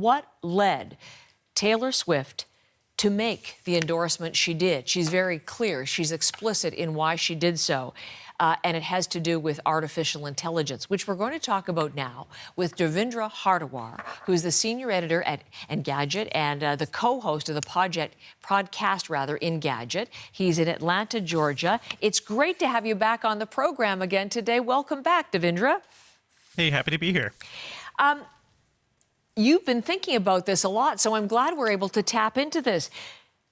What led Taylor Swift to make the endorsement she did? She's very clear. She's explicit in why she did so. And it has to do with artificial intelligence, which we're going to talk about now with Devindra Hardawar, who's the senior editor at Engadget and the co-host of the podcast Engadget. He's in Atlanta, Georgia. It's great to have you back on the program again today. Welcome back, Devindra. Hey, happy to be here. You've been thinking about this a lot, so I'm glad we're able to tap into this.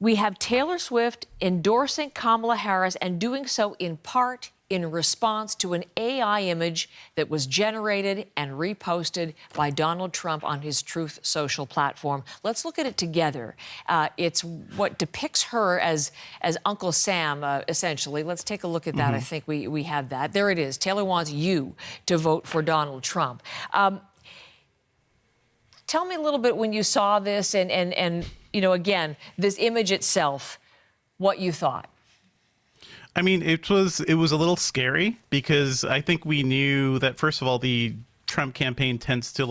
We have Taylor Swift endorsing Kamala Harris and doing so in part in response to an AI image that was generated and reposted by Donald Trump on his Truth Social platform. Let's look at it together. It's what depicts her as Uncle Sam, essentially. Let's take a look at that. I think we have that. There it is. Taylor wants you to vote for Donald Trump. Tell me a little bit when you saw this and you know, again, this image itself, what you thought. I mean, it was a little scary because I think we knew that, first of all, the Trump campaign tends to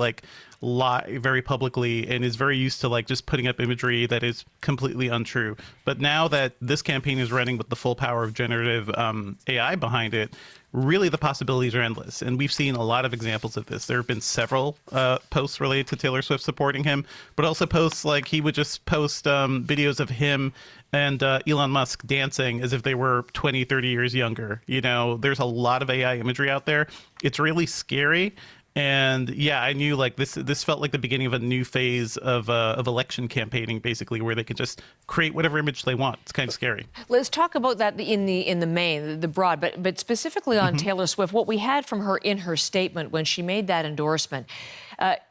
lie very publicly and is very used to just putting up imagery that is completely untrue. But now that this campaign is running with the full power of generative AI behind it, really the possibilities are endless. And we've seen a lot of examples of this. There have been several posts related to Taylor Swift supporting him, but also posts like he would just post videos of him and Elon Musk dancing as if they were 20, 30 years younger. You know, there's a lot of AI imagery out there. It's really scary. And yeah, I knew this felt like the beginning of a new phase of election campaigning, basically, where they could just create whatever image they want. It's kind of scary. Let's talk about that in the main, the broad, but specifically on Taylor Swift. What we had from her in her statement when she made that endorsement,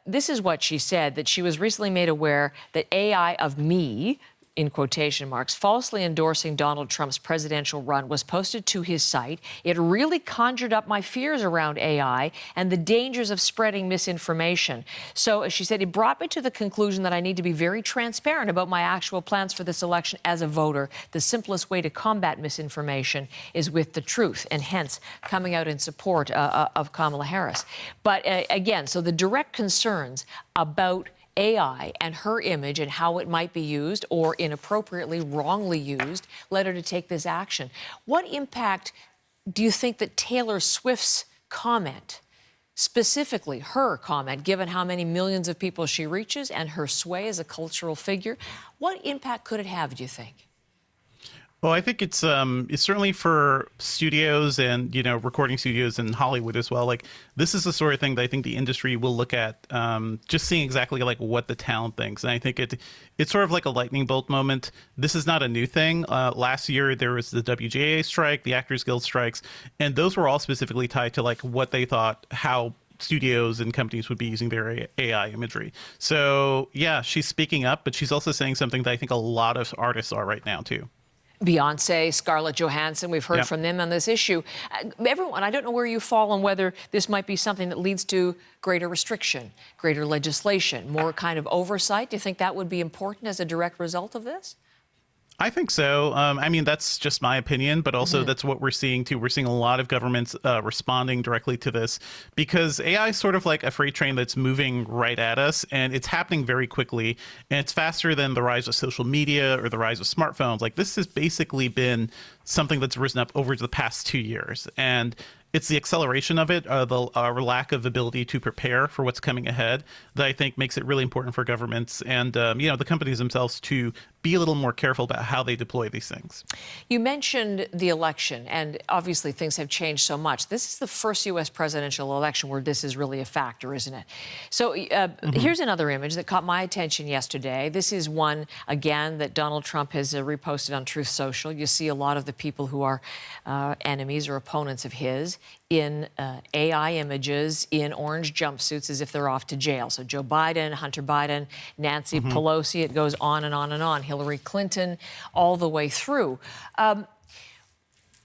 this is what she said, that she was recently made aware that AI of me, in quotation marks, falsely endorsing Donald Trump's presidential run was posted to his site. It really conjured up my fears around AI and the dangers of spreading misinformation. So, as she said, it brought me to the conclusion that I need to be very transparent about my actual plans for this election as a voter. The simplest way to combat misinformation is with the truth, and hence coming out in support of Kamala Harris. But again, so the direct concerns about AI and her image and how it might be used or inappropriately, wrongly used, led her to take this action. What impact do you think that Taylor Swift's comment, specifically her comment, given how many millions of people she reaches and her sway as a cultural figure, what impact could it have, do you think? Well, I think it's certainly for studios and, recording studios in Hollywood as well. This is the sort of thing that I think the industry will look at, just seeing exactly what the talent thinks. And I think it's sort of like a lightning bolt moment. This is not a new thing. Last year, there was the WGA strike, the Actors Guild strikes, and those were all specifically tied to what they thought, how studios and companies would be using their AI imagery. So yeah, she's speaking up, but she's also saying something that I think a lot of artists are right now too. Beyonce, Scarlett Johansson, we've heard from them on this issue. Everyone, I don't know where you fall on whether this might be something that leads to greater restriction, greater legislation, more kind of oversight. Do you think that would be important as a direct result of this? I think so. I mean, that's just my opinion, but also that's what we're seeing too. We're seeing a lot of governments responding directly to this because AI is sort of like a freight train that's moving right at us, and it's happening very quickly, and it's faster than the rise of social media or the rise of smartphones. This has basically been something that's risen up over the past 2 years, and it's the acceleration of it, the lack of ability to prepare for what's coming ahead that I think makes it really important for governments and the companies themselves to be a little more careful about how they deploy these things. You mentioned the election, and obviously things have changed so much. This is the first U.S. presidential election where this is really a factor, isn't it? So here's another image that caught my attention yesterday. This is one, again, that Donald Trump has reposted on Truth Social. You see a lot of the people who are enemies or opponents of his in AI images in orange jumpsuits as if they're off to jail. So Joe Biden, Hunter Biden, Nancy Pelosi, it goes on and on and on. Hillary Clinton, all the way through.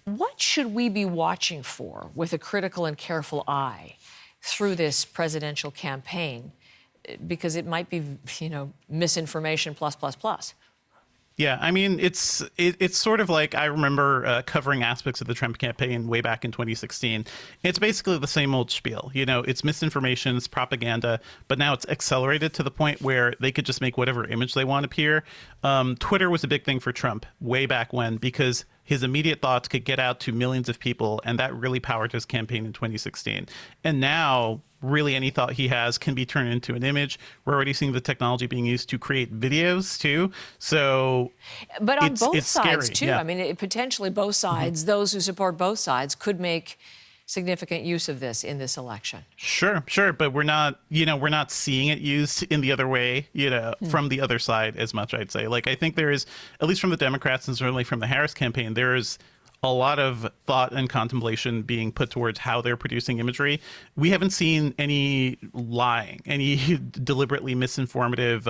What should we be watching for with a critical and careful eye through this presidential campaign? Because it might be, misinformation plus. Yeah, I mean, it's sort of like I remember covering aspects of the Trump campaign way back in 2016. It's basically the same old spiel. You know, it's misinformation, it's propaganda, but now it's accelerated to the point where they could just make whatever image they want appear. Twitter was a big thing for Trump way back when because his immediate thoughts could get out to millions of people, and that really powered his campaign in 2016. And now, really any thought he has can be turned into an image. We're already seeing the technology being used to create videos too. So, but on both sides scary. too. Yeah. I mean, potentially both sides. Those who support both sides could make significant use of this in this election. Sure. But we're not seeing it used in the other way, from the other side as much, I'd say. Like, I think there is, at least from the Democrats and certainly from the Harris campaign, there is a lot of thought and contemplation being put towards how they're producing imagery. We haven't seen any lying, any deliberately misinformative,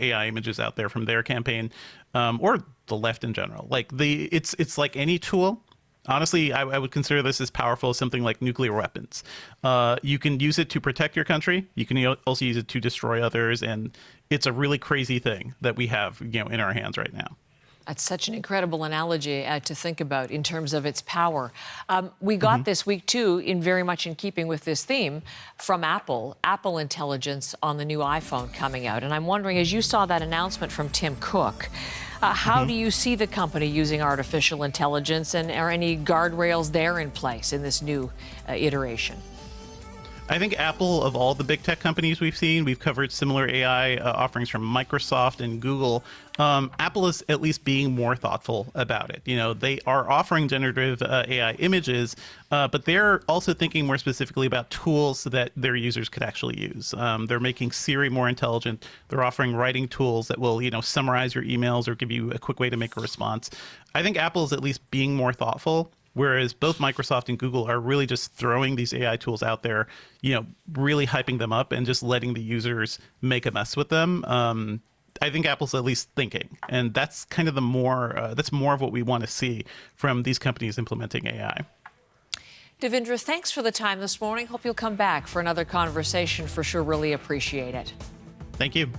AI images out there from their campaign, or the left in general. Like it's like any tool. Honestly, I would consider this as powerful as something like nuclear weapons. You can use it to protect your country. You can also use it to destroy others. And it's a really crazy thing that we have, in our hands right now. That's such an incredible analogy to think about in terms of its power. We got this week, too, very much in keeping with this theme, from Apple Intelligence on the new iPhone coming out. And I'm wondering, as you saw that announcement from Tim Cook, how do you see the company using artificial intelligence, and are any guardrails there in place in this new iteration? I think Apple, of all the big tech companies we've covered similar AI offerings from Microsoft and Google. Apple is at least being more thoughtful about it. They are offering generative AI images, but they're also thinking more specifically about tools that their users could actually use. They're making Siri more intelligent. They're offering writing tools that will, summarize your emails or give you a quick way to make a response. I think Apple is at least being more thoughtful. Whereas both Microsoft and Google are really just throwing these AI tools out there, really hyping them up and just letting the users make a mess with them. I think Apple's at least thinking, and that's kind of that's more of what we want to see from these companies implementing AI. Devindra, thanks for the time this morning. Hope you'll come back for another conversation. For sure, really appreciate it. Thank you.